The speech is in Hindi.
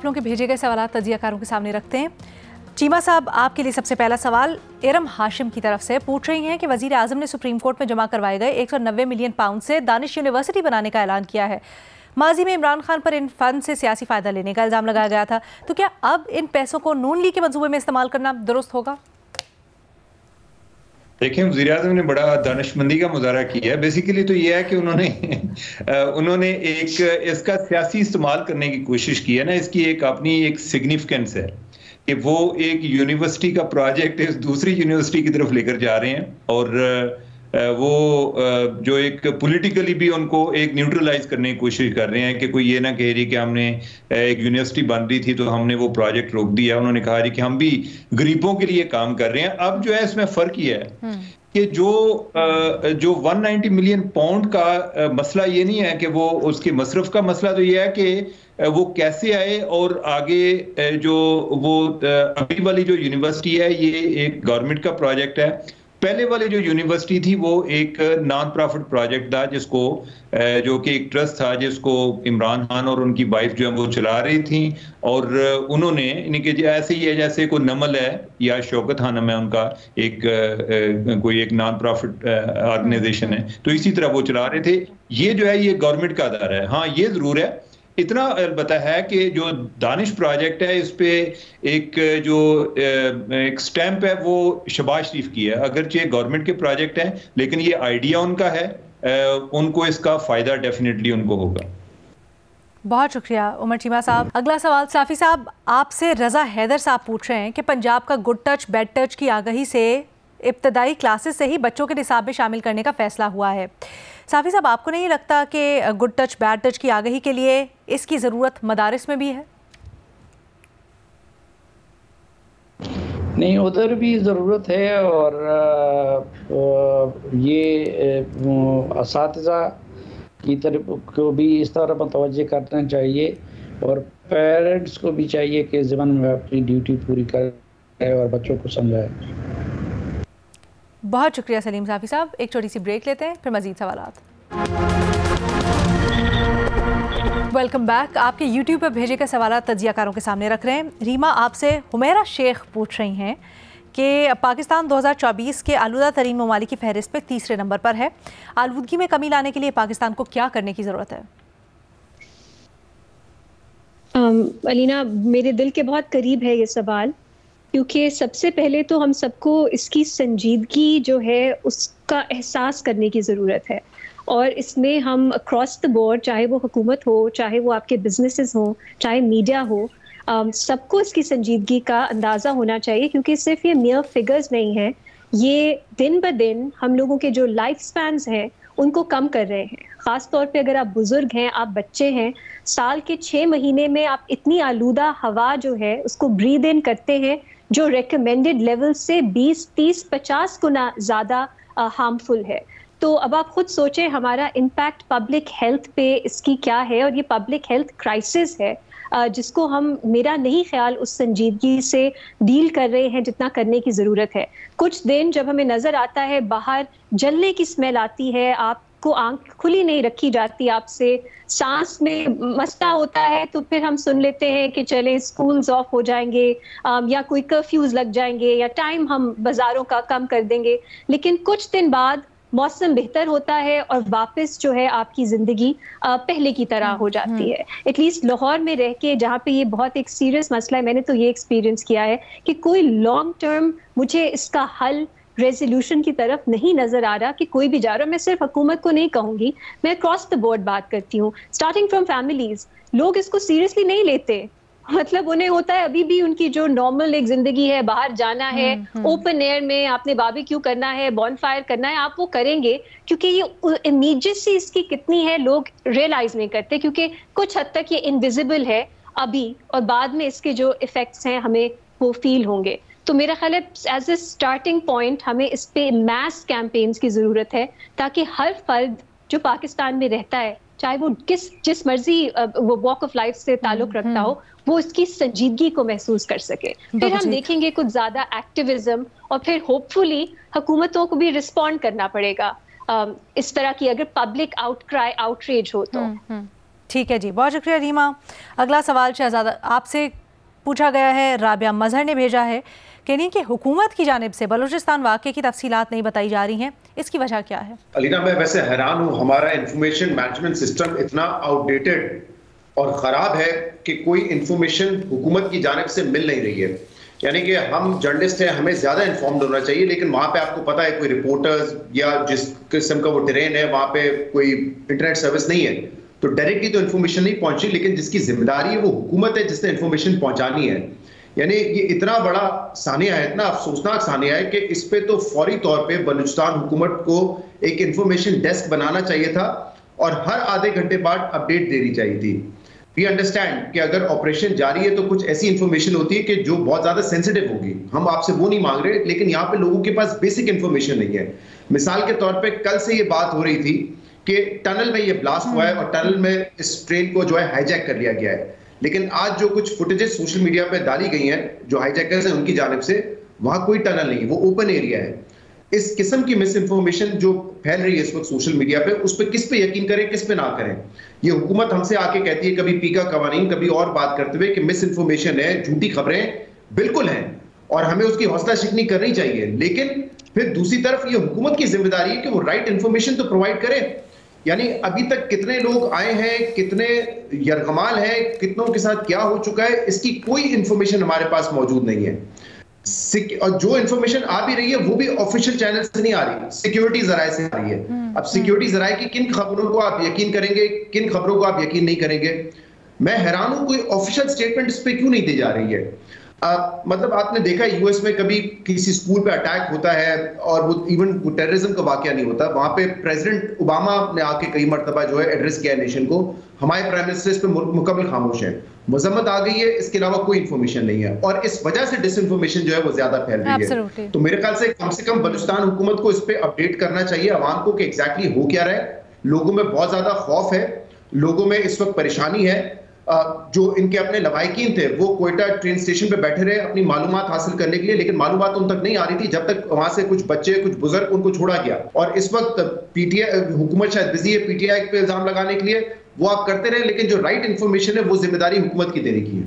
आप लोगों के भेजे गए सवाल तजियाकारों के सामने रखते हैं। चीमा साहब, आपके लिए सबसे पहला सवाल इरम हाशिम की तरफ से पूछ रही हैं कि वज़ीर आज़म ने सुप्रीम कोर्ट में जमा करवाए गए 190 मिलियन पाउंड से दानिश यूनिवर्सिटी बनाने का ऐलान किया है। माजी में इमरान खान पर इन फंड से सियासी फ़ायदा लेने का इल्ज़ाम लगाया गया था, तो क्या अब इन पैसों को नून लीग के मंसूबे में इस्तेमाल करना दुरुस्त होगा? देखें, वज़ीर आज़म ने बड़ा दानिशमंदी का मुजाहरा किया है। बेसिकली तो ये है कि उन्होंने एक इसका सियासी इस्तेमाल करने की कोशिश की है ना। इसकी एक अपनी एक सिग्निफिकेंस है कि वो एक यूनिवर्सिटी का प्रोजेक्ट इस दूसरी यूनिवर्सिटी की तरफ लेकर जा रहे हैं और वो जो एक पॉलिटिकली भी उनको एक न्यूट्रलाइज करने की कोशिश कर रहे हैं कि कोई ये ना कह रही कि हमने एक यूनिवर्सिटी बन रही थी तो हमने वो प्रोजेक्ट रोक दिया। उन्होंने कहा कि हम भी गरीबों के लिए काम कर रहे हैं। अब जो है इसमें फर्क ये है कि जो 190 मिलियन पाउंड का मसला ये नहीं है कि वो उसके मसरफ का मसला तो ये है कि वो कैसे आए और आगे जो वो अभी वाली जो यूनिवर्सिटी है ये एक गवर्नमेंट का प्रोजेक्ट है। पहले वाली जो यूनिवर्सिटी थी वो एक नॉन प्रॉफिट प्रोजेक्ट था जिसको जो कि एक ट्रस्ट था जिसको इमरान खान और उनकी वाइफ जो है वो चला रही थी और उन्होंने इनके ऐसे ही है जैसे कोई नमल है या शौकत खानम है उनका एक कोई एक नॉन प्रॉफिट ऑर्गेनाइजेशन है, तो इसी तरह वो चला रहे थे। ये जो है ये गवर्नमेंट का अदारा है। हाँ, ये जरूर है, इतना अलबत्ता है कि जो दानिश प्रोजेक्ट है इस पे एक जो एक स्टैंप है वो शहबाज शरीफ की है। अगरचे गवर्नमेंट के प्रोजेक्ट हैं लेकिन ये आइडिया उनका है, उनको इसका फायदा डेफिनेटली उनको होगा। बहुत शुक्रिया उमर चीमा साहब। अगला सवाल साफ़ी साहब आपसे रज़ा हैदर साहब पूछ रहे हैं कि पंजाब का गुड टच बैड टच की आगाही से इब्तदाई क्लासेस से ही बच्चों के निसाब में शामिल करने का फैसला हुआ है। साफ़ी साहब, आपको नहीं लगता कि गुड टच बैड टच की आगाही के लिए इसकी ज़रूरत मदारिस में भी है? नहीं, उधर भी ज़रूरत है और ये असातिज़ा की तरफ को भी इस तरह मुतवज्जे करना चाहिए और पेरेंट्स को भी चाहिए कि ज़िम्मे में अपनी ड्यूटी पूरी करें और बच्चों को समझाएं। बहुत शुक्रिया सलीम साफ़ी साहब। एक छोटी सी ब्रेक लेते हैं, फिर मज़ीद सवालात। Welcome back. आपके यूट्यूब पर भेजे गए सवालात तजियाकारों के सामने रख रहे हैं। रीमा आपसे हुमैरा शेख पूछ रही हैं कि पाकिस्तान 2024 के आलूदा तरीन ममालिक की फहरिस्त पे तीसरे नंबर पर है। आलूदगी में कमी लाने के लिए पाकिस्तान को क्या करने की ज़रूरत है? अलीना, मेरे दिल के बहुत करीब है ये सवाल, क्योंकि सबसे पहले तो हम सबको इसकी संजीदगी जो है उसका एहसास करने की ज़रूरत है और इसमें हम अक्रॉस द बोर्ड, चाहे वो हुकूमत हो, चाहे वो आपके बिजनेसेस हो, चाहे मीडिया हो, सबको इसकी संजीदगी का अंदाज़ा होना चाहिए, क्योंकि सिर्फ ये मियर फिगर्स नहीं हैं, ये दिन ब दिन हम लोगों के जो लाइफ स्पैन्स हैं उनको कम कर रहे हैं। ख़ास तौर पे अगर आप बुज़ुर्ग हैं, आप बच्चे हैं, साल के 6 महीने में आप इतनी आलूदा हवा जो है उसको ब्रीद इन करते हैं जो रेकमेंडेड लेवल से 20, 30, 50 गुना ज़्यादा हार्मफुल है। तो अब आप खुद सोचें हमारा इम्पैक्ट पब्लिक हेल्थ पे इसकी क्या है, और ये पब्लिक हेल्थ क्राइसिस है जिसको हम, मेरा नहीं ख्याल, उस संजीदगी से डील कर रहे हैं जितना करने की ज़रूरत है। कुछ दिन जब हमें नज़र आता है बाहर जलने की स्मेल आती है, आपको आंख खुली नहीं रखी जाती, आपसे सांस में मसला होता है, तो फिर हम सुन लेते हैं कि चलें स्कूल्स ऑफ हो जाएंगे या कोई कर्फ्यूज लग जाएंगे या टाइम हम बाज़ारों का कम कर देंगे। लेकिन कुछ दिन बाद मौसम बेहतर होता है और वापस जो है आपकी ज़िंदगी पहले की तरह हो जाती है। एटलीस्ट लाहौर में रह के, जहाँ पे ये बहुत एक सीरियस मसला है, मैंने तो ये एक्सपीरियंस किया है कि कोई लॉन्ग टर्म मुझे इसका हल, रेजोल्यूशन की तरफ नहीं नजर आ रहा कि कोई भी जा रहा। मैं सिर्फ हुकूमत को नहीं कहूंगी, मैं अक्रॉस द बोर्ड बात करती हूँ, स्टार्टिंग फ्रॉम फैमिलीज। लोग इसको सीरियसली नहीं लेते, मतलब उन्हें होता है अभी भी उनकी जो नॉर्मल एक जिंदगी है, बाहर जाना है, ओपन एयर में आपने बारबेक्यू करना है, बॉनफायर करना है, आप वो करेंगे, क्योंकि ये इमीडिएसी इसकी कितनी है लोग रियलाइज नहीं करते, क्योंकि कुछ हद तक ये इनविजिबल है अभी, और बाद में इसके जो इफेक्ट्स हैं हमें वो फील होंगे। तो मेरा ख्याल है एज ए स्टार्टिंग पॉइंट हमें इस पे मैस कैंपेन्स की जरूरत है, ताकि हर फर्द जो पाकिस्तान में रहता है, चाहे वो जिस मर्जी वो वॉक ऑफ लाइफ से ताल्लुक रखता हो, वो इसकी संजीदगी को महसूस कर सके। फिर हम देखेंगे कुछ ज्यादा एक्टिविज्म, और फिर होपफुली हुकूमतों को भी रिस्पॉन्ड करना पड़ेगा इस तरह की, अगर पब्लिक आउटक्राई, आउटरीच हो तो। ठीक है जी, बहुत शुक्रिया रीमा। अगला सवाल शहजादा आपसे पूछा गया है, राबिया मजहर ने भेजा है, कह रही कि हुकूमत की जानिब से बलूचिस्तान वाक़े की तफसीलात नहीं बताई जा रही हैं, इसकी वजह क्या है? अलीना, मैं वैसे हैरान हूँ, हमारा इंफॉर्मेशन मैनेजमेंट सिस्टम इतना आउटडेटेड और ख़राब है कि कोई इंफॉर्मेशन हुकूमत की जानिब से मिल नहीं रही है। यानी कि हम जर्नलिस्ट हैं, हमें ज़्यादा इन्फॉर्म्ड होना चाहिए, लेकिन वहाँ पे आपको पता है कोई रिपोर्टर्स या जिस किस्म का वो टेरेन है वहाँ पे कोई इंटरनेट सर्विस नहीं है, तो डायरेक्टली तो इन्फॉर्मेशन नहीं पहुंची, लेकिन जिसकी जिम्मेदारी है वो हुकूमत है जिसने इन्फॉर्मेशन पहुंचानी है। यानी ये इतना बड़ा सानिया है, इतना अफसोसनाक सानिया है कि इस पे तो फौरी तौर पे बलूचिस्तान हुकूमत को एक इंफॉर्मेशन डेस्क बनाना चाहिए था और हर आधे घंटे बाद अपडेट देनी चाहिए थी। वी अंडरस्टैंड कि अगर ऑपरेशन जारी है तो कुछ ऐसी इंफॉर्मेशन होती है कि जो बहुत ज्यादा सेंसिटिव होगी, हम आपसे वो नहीं मांग रहे, लेकिन यहाँ पे लोगों के पास बेसिक इंफॉर्मेशन नहीं है। मिसाल के तौर पे कल से ये बात हो रही थी कि टनल में ये ब्लास्ट हुआ है और टनल में इस ट्रेन को जो है हाईजैक कर लिया गया है, लेकिन आज जो कुछ फुटेजेस सोशल मीडिया पे डाली गई हैं जो हाईजैकर्स हैं उनकी जानिब से, वहां कोई टनल नहीं, वो ओपन एरिया है। इस किस्म की मिस इन्फॉर्मेशन जो फैल रही है इस वक्त सोशल मीडिया पे, उस पर किस पे यकीन करें किस पे ना करें। ये हुकूमत हमसे आके कहती है कभी पीका कवानीन, कभी और बात करते हुए कि मिस इन्फॉर्मेशन है, झूठी खबरें बिल्कुल हैं और हमें उसकी हौसला शिकनी करनी चाहिए, लेकिन फिर दूसरी तरफ ये हुकूमत की जिम्मेदारी है कि वो राइट इन्फॉर्मेशन तो प्रोवाइड करे। यानी अभी तक कितने लोग आए हैं, कितने यरगमाल हैं, कितनों के साथ क्या हो चुका है, इसकी कोई इंफॉर्मेशन हमारे पास मौजूद नहीं है। और जो इंफॉर्मेशन आ भी रही है वो भी ऑफिशियल चैनल से नहीं आ रही, सिक्योरिटी जराए से आ रही है। अब सिक्योरिटी जराए की किन खबरों को आप यकीन करेंगे, किन खबरों को आप यकीन नहीं करेंगे। मैं हैरान हूं, कोई ऑफिशियल स्टेटमेंट इस पे क्यों नहीं दी जा रही है। मतलब आपने देखा यूएस में कभी किसी स्कूल पे अटैक होता है और वो इवन टेररिज्म का वाकया नहीं होता, वहां पे प्रेसिडेंट ओबामा ने आके कई मरतबा जो है एड्रेस किया नेशन को, हमारे प्राइम मिनिस्टर इस पे मुकम्मल खामोश है, मजम्मत आ गई है, इसके अलावा कोई इन्फॉर्मेशन नहीं है और इस वजह से डिसइंफॉर्मेशन जो है वो ज्यादा फैल रही है। तो मेरे ख्याल से कम बलूचिस्तान हुकूमत को इस पे अपडेट करना चाहिए अवाम को कि एग्जैक्टली हो क्या रहा है। लोगों में बहुत ज्यादा खौफ है, लोगों में इस वक्त परेशानी है। जो इनके अपने लवाहिकीन थे वो कोयटा ट्रेन स्टेशन पे बैठे रहे अपनी मालूमात हासिल करने के लिए, लेकिन मालूमात उन तक नहीं आ रही थी जब तक वहां से कुछ बच्चे कुछ बुजुर्ग उनको छोड़ा गया। और इस वक्त पीटीआई हुकूमत शायद बिजी है पीटीआई पे इल्जाम लगाने के लिए, वो आप करते रहे, लेकिन जो राइट इंफॉर्मेशन है वो जिम्मेदारी हुकूमत की देने की है।